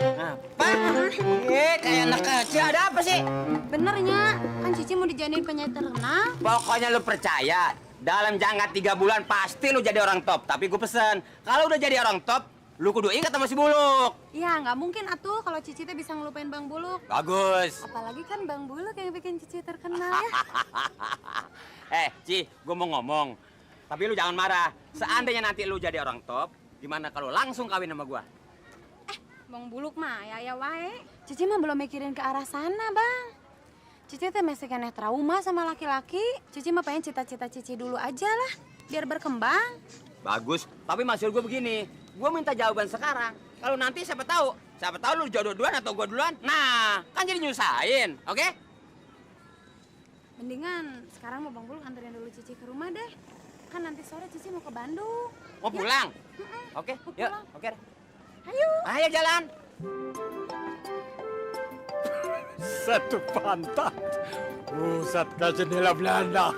Apa? Kayak anak kecil, ada apa sih? Benernya, kan Cici mau dijadiin penyanyi terkenal. Pokoknya lu percaya, dalam jangka 3 bulan pasti lu jadi orang top. Tapi gue pesen, kalau udah jadi orang top, lu kudu ingat sama si Buluk. Ya, nggak mungkin atuh kalau Cici teh bisa ngelupain Bang Buluk. Bagus. Apalagi kan Bang Buluk yang bikin Cici terkenal ya. Ci, gue mau ngomong. Tapi lu jangan marah. Seandainya nanti lu jadi orang top, gimana kalau langsung kawin sama gua? Bang Buluk mah ya wae. Cici mah belum mikirin ke arah sana, Bang. Cici teh masih kena trauma sama laki-laki. Cici mah pengen cita-cita Cici dulu aja lah, biar berkembang. Bagus, tapi maksud gue begini, gue minta jawaban sekarang. Kalau nanti siapa tahu lu jodoh duluan atau gue duluan. Nah, kan jadi nyusahin, oke? Mendingan sekarang mau Bang Buluk anterin dulu Cici ke rumah deh. Kan nanti sore Cici mau ke Bandung. Mau pulang? Oke, mau yuk, pulang. oke. Ayo. Ayo jalan. Satu pantat. Pusat ke jendela Belanda.